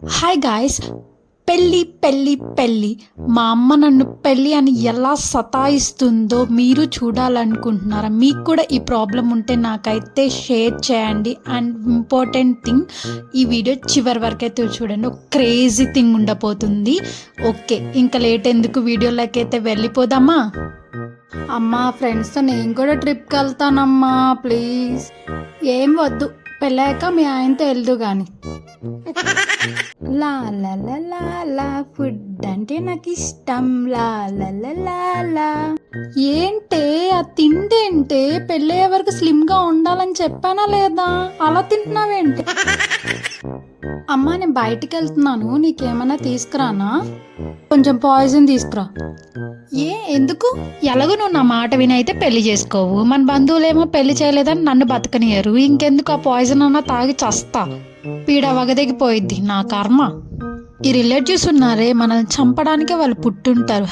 Hi guys, పెళ్ళి పెళ్ళి పెళ్ళి మా అమ్మ నన్ను పెళ్ళి అని ఎలా సతాయిస్తుందో మీరు చూడాలనుకుంటున్నారా? మీకు కూడా ఈ ప్రాబ్లం ఉంటే నాకైతే షేర్ చేయండి. అండ్ ఇంపార్టెంట్ థింగ్, ఈ వీడియో చివరి వరకైతే చూడండి, ఒక క్రేజీ థింగ్ ఉండబోతుంది. ఓకే, ఇంకా లేట్ ఎందుకు, వీడియోలోకి అయితే వెళ్ళిపోదామా? అమ్మా, ఫ్రెండ్స్తో నేను కూడా ట్రిప్కి వెళ్తానమ్మా, ప్లీజ్. ఏం వద్దు, పెళ్ళాక మీ ఆయనతో వెళ్దు కానీ. లా లా లా లా లా, ఫుడ్ అంటే నాకు ఇష్టం. లా లా లా లా లా. ఏంటే ఆ తిండేంటే? పెళ్ళయ్యే వరకు స్లిమ్ గా ఉండాలని చెప్పానా లేదా? అలా తింటున్నావేంటి? అమ్మా, నేను బయటికి వెళ్తున్నాను, నీకేమైనా తీసుకురానా? కొంచెం పాయిజన్ తీసుకురా. ఎందుకు? ఎలాగో నువ్వు నా మాట వినైతే పెళ్లి చేసుకోవు, మన బంధువులేమో పెళ్లి చేయలేదని నన్ను బతకనియరు. ఇంకెందుకు ఆ పాయిజన్ అన్నా తాగి చస్తా, పీడ వగదగిపోయిద్ది నా కర్మ. ఈ రిలేటివ్స్ ఉన్నారే, మనల్ని చంపడానికే వాళ్ళు పుట్టుంటారు.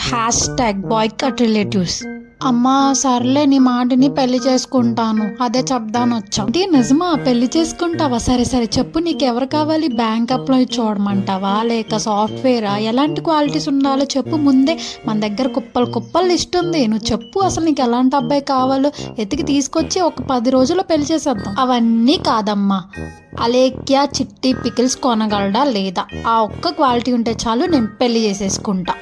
#Boycott relatives. అమ్మా సర్లే, నీ మాటని పెళ్లి చేసుకుంటాను, అదే చెప్దాను వచ్చాం. నిజమా? పెళ్లి చేసుకుంటావా? సరే సరే చెప్పు, నీకెవరు కావాలి? బ్యాంక్ అప్లై చూడమంటావా, లేక సాఫ్ట్వేరా? ఎలాంటి క్వాలిటీస్ ఉండాలో చెప్పు ముందే. మన దగ్గర కుప్పలు కుప్పలు లిస్ట్ ఉంది, నువ్వు చెప్పు అసలు నీకు ఎలాంటి అబ్బాయి కావాలో. ఎతికి తీసుకొచ్చి ఒక 10 రోజుల్లో పెళ్లి చేసేద్దాం. అవన్నీ కాదమ్మా, అలేఖ్య చిట్టి పికిల్స్ కొనగలడా లేదా, ఆ ఒక్క క్వాలిటీ ఉంటే చాలు, నేను పెళ్లి చేసేసుకుంటా.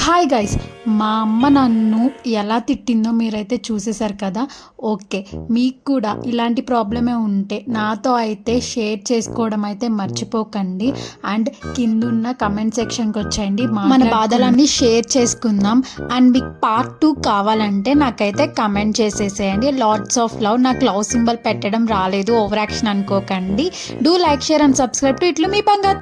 హాయ్ గైస్, మా అమ్మ నన్ను ఎలా తిట్టిందో మీరైతే చూసేశారు కదా. ఓకే, మీకు కూడా ఇలాంటి ప్రాబ్లమే ఉంటే నాతో అయితే షేర్ చేసుకోవడం అయితే మర్చిపోకండి. అండ్ కిందున్న కమెంట్ సెక్షన్కి వచ్చేయండి, మన బాధలన్నీ షేర్ చేసుకుందాం. అండ్ మీకు పార్ట్ 2 కావాలంటే నాకైతే కమెంట్ చేసేసేయండి. Lots of love. నాకు లవ్ సింబల్ పెట్టడం రాలేదు, ఓవర్ యాక్షన్ అనుకోకండి. Do like, share and subscribe to ఇట్లు మీ బంగారు.